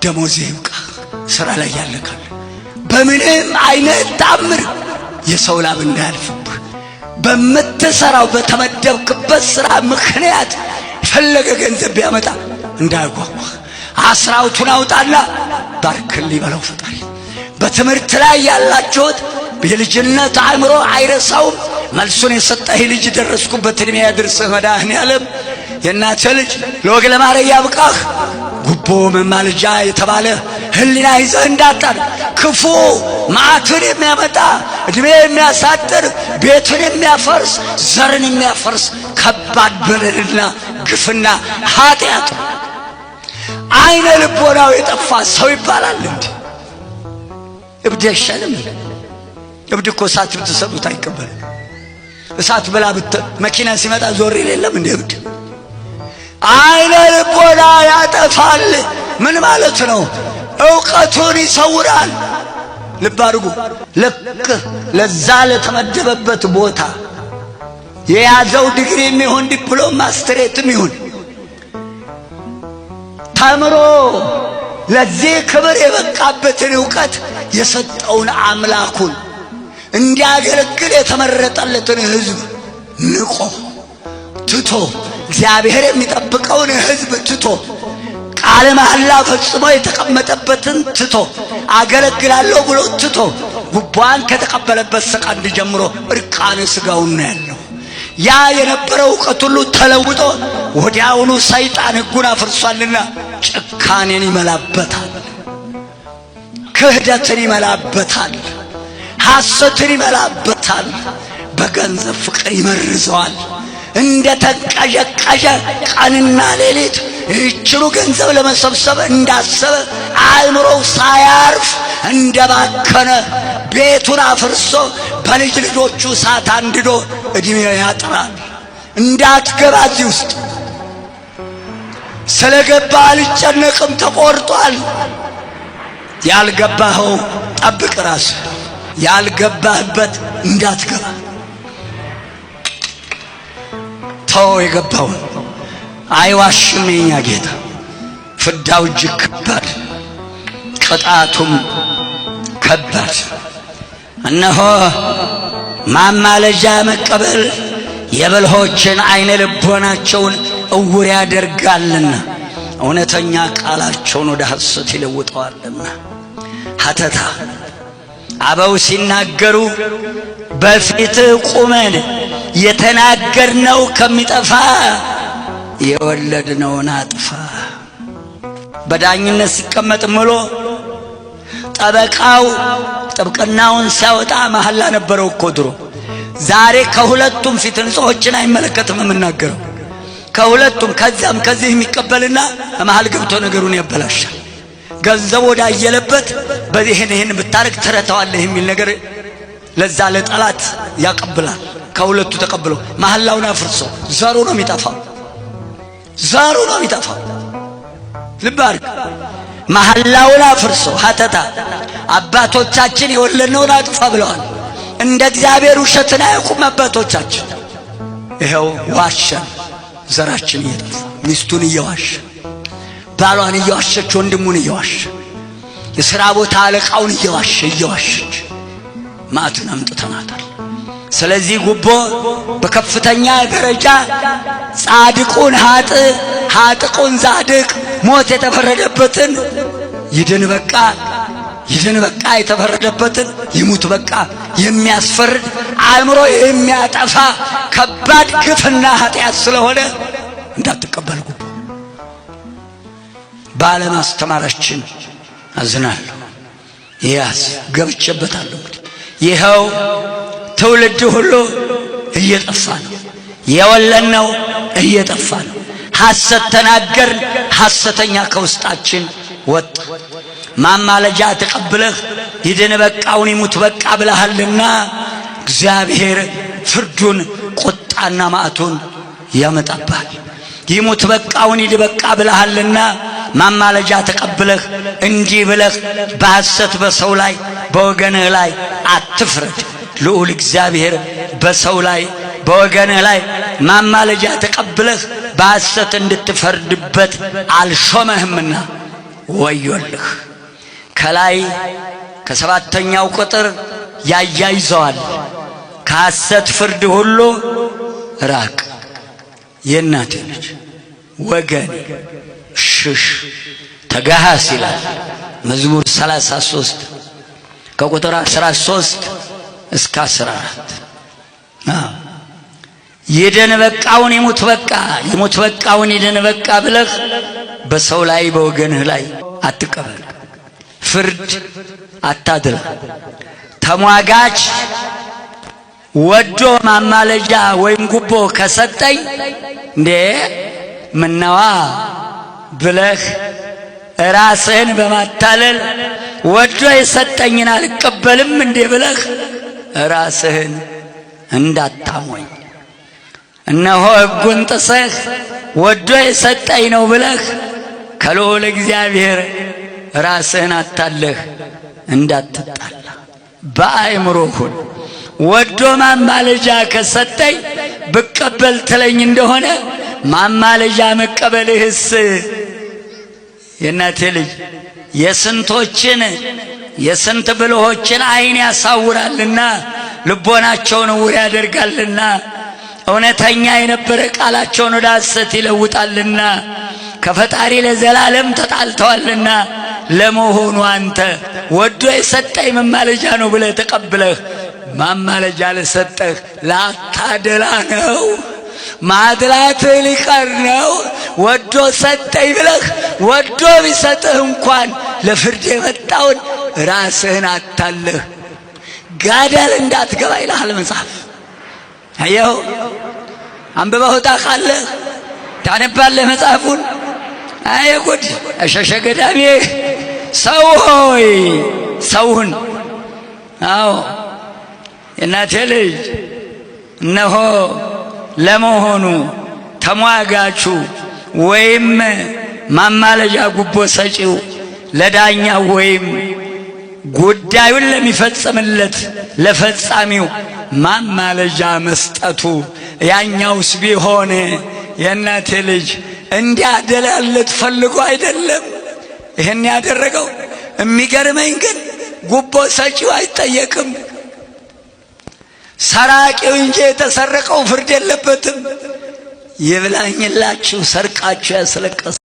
ደሞዝ ይብቃ ስራ ላይ ያለካል በምንም አይነት ታምር የሰው ላብ እንዳያልፍብህ በመተሰራው በተመደብክበት ስራ ምክንያት ፈለገ ገንዘብ ቢያመጣ እንዳያጓጓ አስራውቱን አውጣና ባርክልኝ በለው ፈጣሪ። በትምህርት ላይ ያላችሁት የልጅነት አእምሮ አይረሳውም። መልሱን የሰጠህ ልጅ ደረስኩበት እድሜ ያድርስህ መድኃኔዓለም። የእናቴ ልጅ ለወግ ለማዕረግ ያብቃህ። ጉቦ መማለጃ የተባለ ህሊና ይዘህ እንዳታር ክፉ መዓትን የሚያመጣ እድሜ የሚያሳጥር ቤትን የሚያፈርስ ዘርን የሚያፈርስ ከባድ በደልና ግፍና ኃጢአት አይነ ልቦናው የጠፋ ሰው ይባላል እንዴ? እብድ አይሻልም? እብድ እኮ እሳት ብትሰጡት አይቀበልም። እሳት ብላ መኪና ሲመጣ ዞር የለም እንደ እብድ። አይነ ልቦና ያጠፋል። ምን ማለት ነው? ዕውቀቱን ይሰውራል። ልብ አድርጉ። ልክ ለዛ ለተመደበበት ቦታ የያዘው ዲግሪ የሚሆን ዲፕሎም ማስተሬትም ይሁን ተምሮ ለዚህ ክብር የበቃበትን ዕውቀት የሰጠውን አምላኩን እንዲያገለግል የተመረጠለትን ሕዝብ ንቆ ትቶ እግዚአብሔር የሚጠብቀውን ሕዝብ ትቶ ቃለ መሐላ ፈጽሞ የተቀመጠበትን ትቶ አገለግላለሁ ብሎ ትቶ ጉባን ከተቀበለበት ሰቀንድ ጀምሮ እርቃነ ስጋውን ነው ያለው። ያ የነበረው ዕውቀት ሁሉ ተለውጦ ወዲያውኑ ሰይጣን ሕጉን አፍርሷልና ጭካኔን ይመላበታል፣ ክህደትን ይመላበታል፣ ሐሰትን ይመላበታል፣ በገንዘብ ፍቅር ይመርዘዋል። እንደ ተንቀዠቀዠ ቀንና ሌሊት ይህችኑ ገንዘብ ለመሰብሰብ እንዳሰበ አእምሮው ሳያርፍ እንደባከነ ቤቱን አፍርሶ በልጅ ልጆቹ እሳት አንድዶ እድሜ ያጥራል። እንዳትገባ እዚህ ውስጥ ስለገባ አልጨነቅም፣ ተቆርጧል። ያልገባኸው ጠብቅ ራስህ። ያልገባህበት እንዳትገባ ተው። የገባውን አይዋሽም የኛ ጌታ። ፍዳው እጅግ ከባድ፣ ቅጣቱም ከባድ። እነሆ ማማለጃ መቀበል የብልሆችን አይነ ልቦናቸውን እውር ያደርጋልና እውነተኛ ቃላቸውን ወደ ሐሰት ይለውጠዋልና። ሀተታ አበው ሲናገሩ በፊት ቁመን የተናገርነው ከሚጠፋ የወለድነውን አጥፋ። በዳኝነት ሲቀመጥ ምሎ ጠበቃው ጥብቅናውን ሲያወጣ መሐላ ነበረው እኮ ድሮ። ዛሬ ከሁለቱም ፊት ንጹሖችን አይመለከትም የምናገረው። ከሁለቱም ከዛም ከዚህ የሚቀበልና መሐል ገብቶ ነገሩን ያበላሻል። ገንዘብ ወዳየለበት በዚህን ይህን ብታረግ ተረታዋለህ የሚል ነገር ለዛ ለጠላት ያቀብላል። ከሁለቱ ተቀብሎ መሐላውን አፍርሶ ዘሩ ነው የሚጠፋው፣ ዘሩ ነው የሚጠፋው። ልብ አድርግ። መሐላውን አፍርሶ ሀተታ አባቶቻችን የወለድነውን አጥፋ ብለዋል። እንደ እግዚአብሔር ውሸትን አያውቁም አባቶቻችን። ይኸው ዋሸን፣ ዘራችን እየጠፋ ሚስቱን እየዋሸ ባሏን እየዋሸች ወንድሙን እየዋሸ የሥራ ቦታ አለቃውን እየዋሸች ማዕትን አምጥተናታል። ስለዚህ ጉቦ በከፍተኛ ደረጃ ጻድቁን ኃጥቁን ጻድቅ ሞት የተፈረደበትን ይድን በቃ የተፈረደበትን ይሙት በቃ የሚያስፈርድ አእምሮ የሚያጠፋ ከባድ ግፍና ኃጢአት ስለሆነ እንዳትቀበል ጉቦ። ባለማስተማራችን አዝናለሁ። ያስ ገብቼበታለሁ። እንግዲህ ይኸው ትውልድ ሁሉ እየጠፋ ነው። የወለድነው እየጠፋ ነው። ሐሰት ተናገርን፣ ሐሰተኛ ከውስጣችን ወጣ። ማማለጃ ተቀብለህ ይድን በቃውን ይሙት በቃ ብለሃልና እግዚአብሔር ፍርዱን ቁጣና መዓቱን ያመጣብሃል። ይሙት በቃውን ይድ በቃ ብለሃልና ማማለጃ ተቀብለህ እንዲህ ብለህ በሐሰት በሰው ላይ በወገንህ ላይ አትፍረድ። ልዑል እግዚአብሔር በሰው ላይ በወገንህ ላይ ማማለጃ ተቀብለህ በሐሰት እንድትፈርድበት አልሾመህምና ወዮልህ። ከላይ ከሰባተኛው ቁጥር ያያይዘዋል። ከሐሰት ፍርድ ሁሉ ራቅ። የእናቴ ልጅ ወገኔ ሽሽ ተጋሃስ ይላል መዝሙር 33 ከቁጥር 13 እስከ 14። ይደን በቃውን ይሙት በቃ ይሙት በቃውን ይደን በቃ ብለህ በሰው ላይ በወገንህ ላይ አትቀበል። ፍርድ አታድርግ። ተሟጋች ወዶ ማማለጃ ወይም ጉቦ ከሰጠኝ እንዴ ምነዋ ብለህ ራስህን በማታለል ወዶ የሰጠኝን አልቀበልም እንዴ ብለህ ራስህን እንዳታሞኝ። እነሆ ሕጉን ጥሰህ ወዶ የሰጠኝ ነው ብለህ ከልዑል እግዚአብሔር ራስህን አታለህ እንዳትጣላ በአእምሮ ሁን። ወዶ ማማለጃ ከሰጠኝ ብቀበል ትለኝ እንደሆነ ማማለጃ መቀበልህስ የእናቴ ልጅ የስንቶችን የስንት ብልሆችን ዓይን ያሳውራልና ልቦናቸውን ዕውር ያደርጋልና እውነተኛ የነበረ ቃላቸውን ወደ ሐሰት ይለውጣልና ከፈጣሪ ለዘላለም ተጣልተዋልና። ለመሆኑ አንተ ወዶ የሰጠኝ ማማለጃ ነው ብለህ ተቀብለህ ማማለጃ ለሰጠህ ላታደላ ነው? ማድላትህ ሊቀር ነው? ወዶ ሰጠኝ ብለህ ወዶ ቢሰጥህ እንኳን ለፍርድ የመጣውን ራስህን አታለህ ጋደል እንዳትገባ ይልሃል መጽሐፍ። አየኸው? አንብበው ታውቃለህ? ታነባለህ መጽሐፉን? አይ ጉድ! እሸሸ ገዳሜ ሰው ሆይ ሰውን። አዎ የእናቴ ልጅ እነሆ ለመሆኑ ተሟጋቹ ወይም ማማለጃ ጉቦ ሰጪው ለዳኛው ወይም ጉዳዩን ለሚፈጽምለት ለፈጻሚው ማማለጃ መስጠቱ ያኛውስ ቢሆን የእናቴ ልጅ እንዲያደላለት ፈልጎ አይደለም ይሄን ያደረገው። የሚገርመኝ ግን ጉቦ ሰጪው አይጠየቅም፣ ሰራቂው እንጂ የተሰረቀው ፍርድ የለበትም። ይብላኝላችሁ ሰርቃችሁ ያስለቀሰ